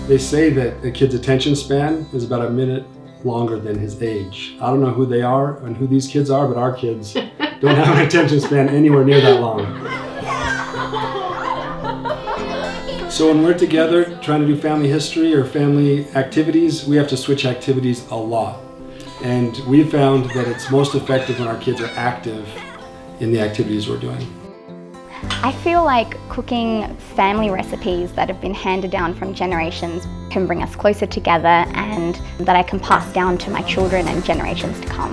They say that a kid's attention span is about a minute longer than his age. I don't know who they are and who these kids are, but our kids don't have an attention span anywhere near that long. So when we're together trying to do family history or family activities, we have to switch activities a lot. And we found that it's most effective when our kids are active in the activities we're doing. I feel like cooking family recipes that have been handed down from generations can bring us closer together, and that I can pass down to my children and generations to come.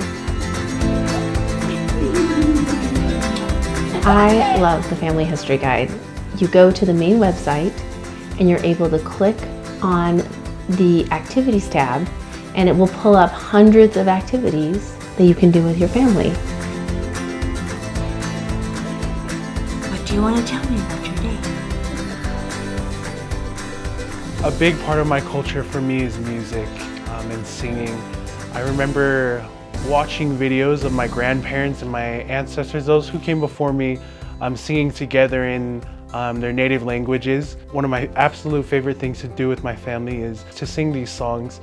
I love the Family History Guide. You go to the main website and you're able to click on the Activities tab, and it will pull up hundreds of activities that you can do with your family. What do you want to tell me about your day? A big part of my culture for me is music and singing. I remember watching videos of my grandparents and my ancestors, those who came before me, singing together in their native languages. One of my absolute favorite things to do with my family is to sing these songs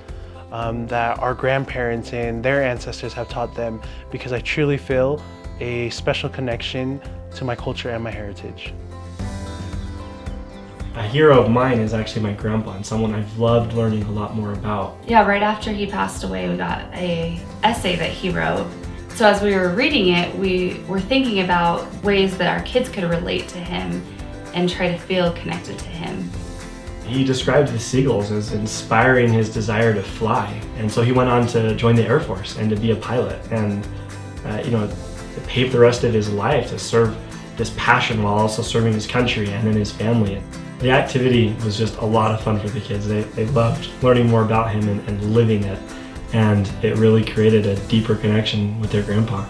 that our grandparents and their ancestors have taught them, because I truly feel a special connection to my culture and my heritage. A hero of mine is actually my grandpa, and someone I've loved learning a lot more about. Yeah, right after he passed away, we got an essay that he wrote. So as we were reading it, we were thinking about ways that our kids could relate to him and try to feel connected to him. He described the seagulls as inspiring his desire to fly, and so he went on to join the Air Force and to be a pilot, and it paved the rest of his life to serve this passion while also serving his country and then his family. The activity was just a lot of fun for the kids. They loved learning more about him and living it, and it really created a deeper connection with their grandpa.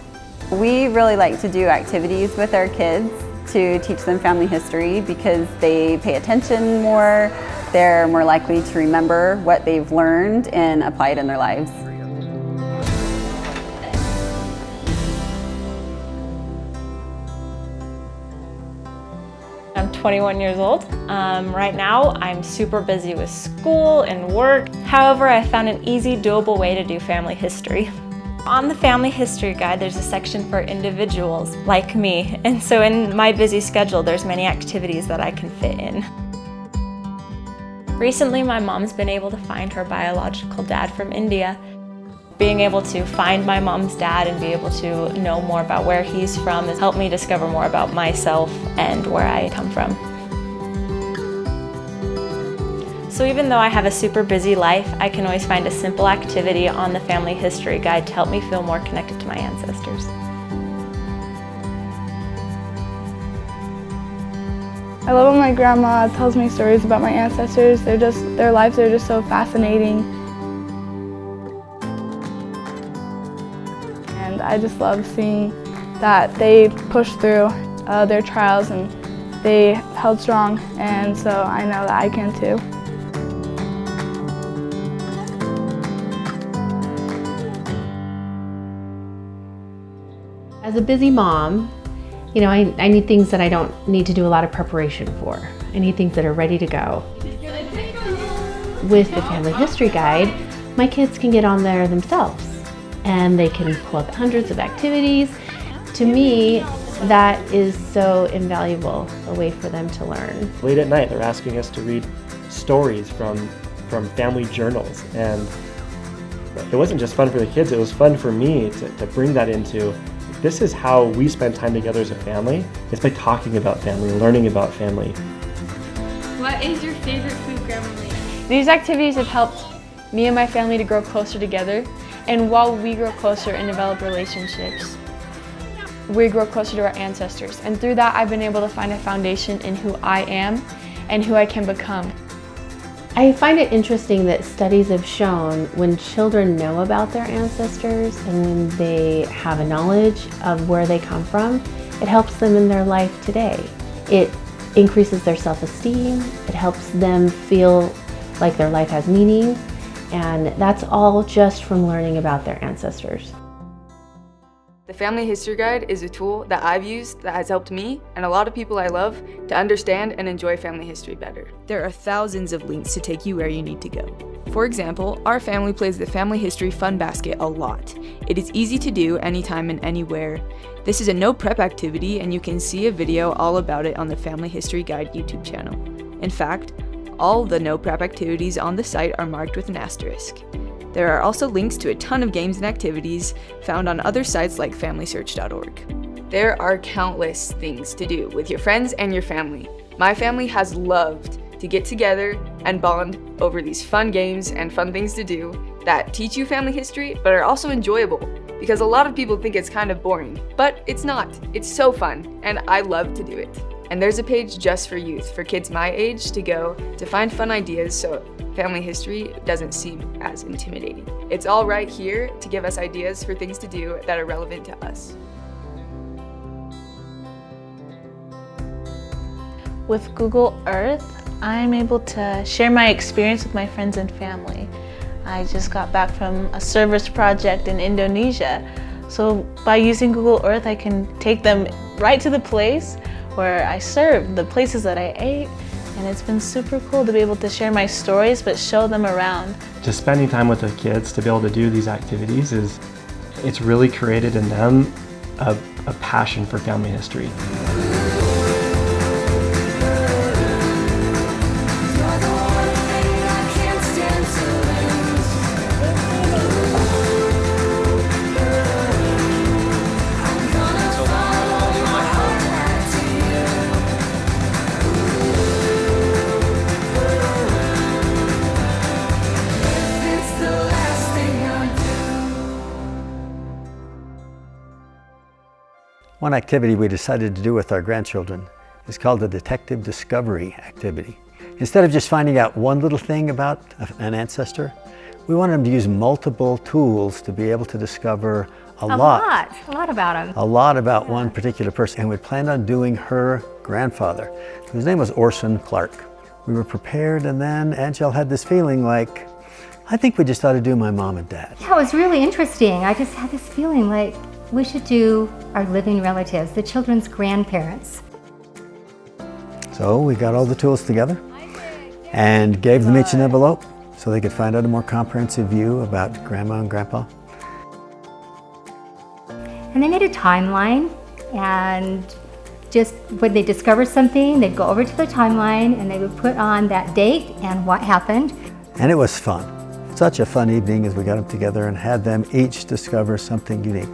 We really like to do activities with our kids to teach them family history, because they pay attention more, they're more likely to remember what they've learned and apply it in their lives. I'm 21 years old. Right now, I'm super busy with school and work. However, I found an easy, doable way to do family history. On the Family History Guide, there's a section for individuals like me, and so in my busy schedule, there's many activities that I can fit in. Recently, my mom's been able to find her biological dad from India. Being able to find my mom's dad and be able to know more about where he's from has helped me discover more about myself and where I come from. So even though I have a super busy life, I can always find a simple activity on the Family History Guide to help me feel more connected to my ancestors. I love when my grandma tells me stories about my ancestors. Their lives are just so fascinating. And I just love seeing that they pushed through their trials and they held strong, and so I know that I can too. As a busy mom, I need things that I don't need to do a lot of preparation for. I need things that are ready to go. With the Family History Guide, my kids can get on there themselves and they can pull up hundreds of activities. To me, that is so invaluable, a way for them to learn. Late at night, they're asking us to read stories from family journals, and it wasn't just fun for the kids, it was fun for me to bring that into, this is how we spend time together as a family. It's by talking about family, learning about family. What is your favorite food, Grandma Lee? These activities have helped me and my family to grow closer together, and while we grow closer and develop relationships, we grow closer to our ancestors. And through that, I've been able to find a foundation in who I am and who I can become. I find it interesting that studies have shown when children know about their ancestors and when they have a knowledge of where they come from, it helps them in their life today. It increases their self-esteem, it helps them feel like their life has meaning, and that's all just from learning about their ancestors. The Family History Guide is a tool that I've used that has helped me and a lot of people I love to understand and enjoy family history better. There are thousands of links to take you where you need to go. For example, our family plays the Family History Fun Basket a lot. It is easy to do anytime and anywhere. This is a no prep activity and you can see a video all about it on the Family History Guide YouTube channel. In fact, all the no prep activities on the site are marked with an asterisk. There are also links to a ton of games and activities found on other sites like FamilySearch.org. There are countless things to do with your friends and your family. My family has loved to get together and bond over these fun games and fun things to do that teach you family history but are also enjoyable, because a lot of people think it's kind of boring, but it's not. It's so fun and I love to do it. And there's a page just for youth, for kids my age to go to find fun ideas so family history doesn't seem as intimidating. It's all right here to give us ideas for things to do that are relevant to us. With Google Earth, I'm able to share my experience with my friends and family. I just got back from a service project in Indonesia. So by using Google Earth, I can take them right to the place where I served, the places that I ate, and it's been super cool to be able to share my stories but show them around. Just spending time with the kids to be able to do these activities it's really created in them a passion for family history. One activity we decided to do with our grandchildren is called the Detective Discovery activity. Instead of just finding out one little thing about an ancestor, we wanted them to use multiple tools to be able to discover a lot about him. A lot about one particular person. And we planned on doing her grandfather, whose name was Orson Clark. We were prepared, and then Angel had this feeling like, I think we just ought to do my mom and dad. Yeah, it was really interesting. I just had this feeling like we should do our living relatives, the children's grandparents. So we got all the tools together and gave them each an envelope so they could find out a more comprehensive view about Grandma and Grandpa. And they made a timeline, and just when they discovered something, they'd go over to the timeline and they would put on that date and what happened. And it was fun. Such a fun evening as we got them together and had them each discover something unique.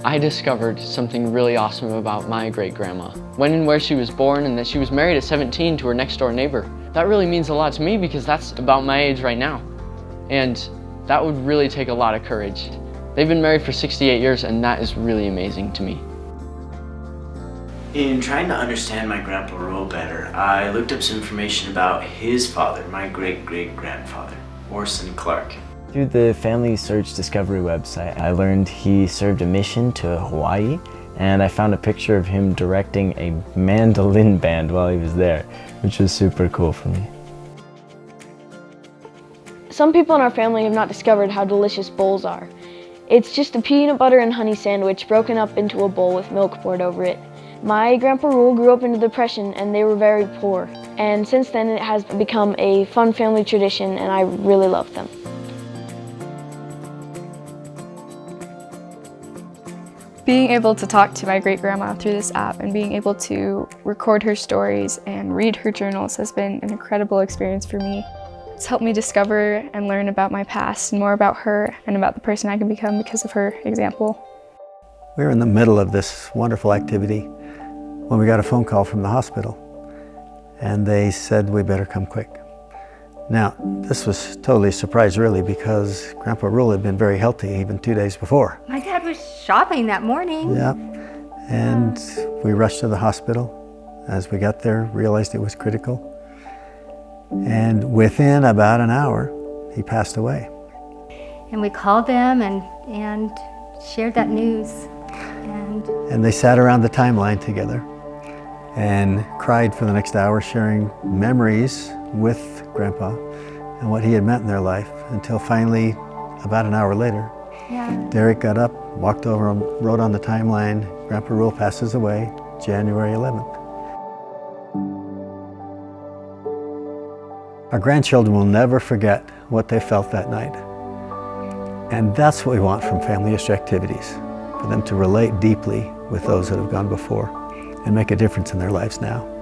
I discovered something really awesome about my great-grandma. When and where she was born, and that she was married at 17 to her next-door neighbor. That really means a lot to me because that's about my age right now. And that would really take a lot of courage. They've been married for 68 years, and that is really amazing to me. In trying to understand my Grandpa Roll better, I looked up some information about his father, my great-great-grandfather, Orson Clark. Through the Family Search Discovery website, I learned he served a mission to Hawaii, and I found a picture of him directing a mandolin band while he was there, which was super cool for me. Some people in our family have not discovered how delicious bowls are. It's just a peanut butter and honey sandwich broken up into a bowl with milk poured over it. My Grandpa Rule grew up in the Depression and they were very poor. And since then it has become a fun family tradition and I really love them. Being able to talk to my great-grandma through this app and being able to record her stories and read her journals has been an incredible experience for me. It's helped me discover and learn about my past and more about her and about the person I can become because of her example. We were in the middle of this wonderful activity when we got a phone call from the hospital, and they said we better come quick. Now, this was totally a surprise really because Grandpa Rule had been very healthy even 2 days before. My dad was shopping that morning. Yeah, and we rushed to the hospital. As we got there, realized it was critical. And within about an hour, he passed away. And we called them and shared that news. And they sat around the timeline together and cried for the next hour, sharing memories with Grandpa and what he had meant in their life until finally, about an hour later, Derek got up, walked over and wrote on the timeline, Grandpa Rule passes away January 11th. Our grandchildren will never forget what they felt that night. And that's what we want from family history activities, for them to relate deeply with those that have gone before and make a difference in their lives now.